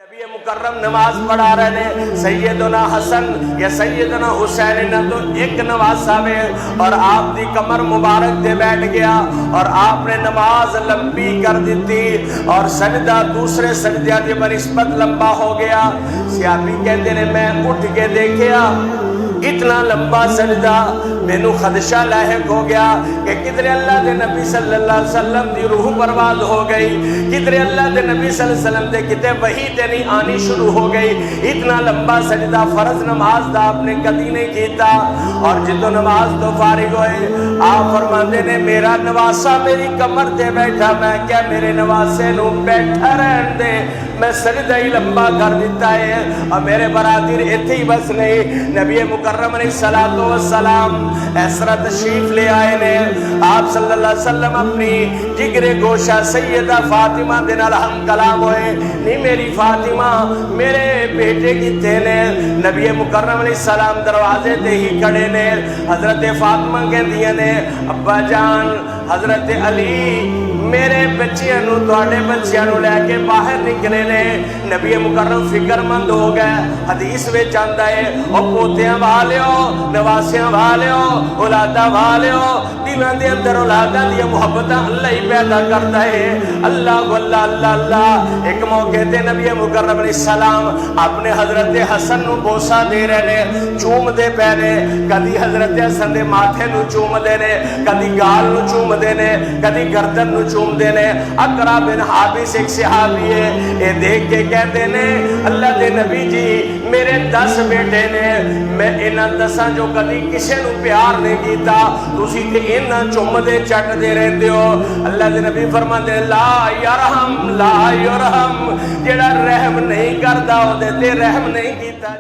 نبی مکرم نماز پڑھا رہے ہیں، سیدنا حسن یا سیدنا حسین نہ تو ایک نواسا میں اور آپ دی کمر مبارک دے بیٹھ گیا اور آپ نے نماز لمبی کر دیتی اور سجدہ دوسرے سجدہ دی بنسبت لمبا ہو گیا۔ صحابی کہتے ہیں میں اٹھ کے دیکھیا اتنا لمبا سجدہ، مینوں خدشہ لاحق ہو گیا کہ کدھر اللہ دے نبی صلی اللہ علیہ وسلم دی روح برباد ہو گئی، کدھر اللہ دے نبی صلی اللہ علیہ وسلم دے کتے وحی تے نہیں آنی شروع ہو گئی۔ اتنا لمبا سجدہ فرض نماز دا آپ نے کدی نہیں کیتا۔ اور جدو نماز تو فارغ ہوئے آپ فرماندے نے میرا نواسا میری کمر تے بیٹھا، میں کیا میرے نواسے نو بیٹھا رہن دے، میں سجدہ ہی لمبا کر دیتا ہے۔ اور میرے برادر ایتھے ہی بس نہیں، نبی مکرم علیہ السلام اس طرح تشریف لے آئے نے، آپ صلی اللہ علیہ وسلم اپنی جگر گوشہ سیدہ فاطمہ دے نال ہم کلام ہوئے، نہیں میری فاطمہ میرے بیٹے کی تینے۔ نبی مکرم علیہ السلام دروازے تے ہی کھڑے نے، حضرت فاطمہ کہندیاں نے ابا جان حضرت علی میرے بچیاں نو تواڈے بچیاں نو لے کے باہر نکلے نے۔ نبی مکرم فکر مند ہو گئے، حدیث وچ آندا ہے او پوتیاں والیو نواسیاں والیو اولاداں والیو، دلاں دے اندر اولاداں دی محبتاں اللہ ہی پیدا کردا ہے۔ اللہ اللہ اللہ اللہ۔ ایک موقع تے نبی مکرم علیہ السلام اپنے حضرت حسن نو بوسا دے رہے نے، چوم دے پے نے، کدی حضرت حسن دے ماتھے نو چوم دے نے، کدی گال نو چوم دے نے، کدی گردن نو چوم دے نے۔ اقرا بن حابس ایک صحابی ہے، اے دیکھ کے کہتے نے اللہ دے نبی جی میرے 10 بیٹے نے، میں انہاں 10 جو کدی کسے نو پیار نہیں کیتا، تسی تے انہاں چوم دے چٹ دے رہندے ہو۔ اللہ دے نبی فرماندے لا یرحم لا یرحم، جڑا رحم نہیں کردا او دے تے رحم نہیں کیتا۔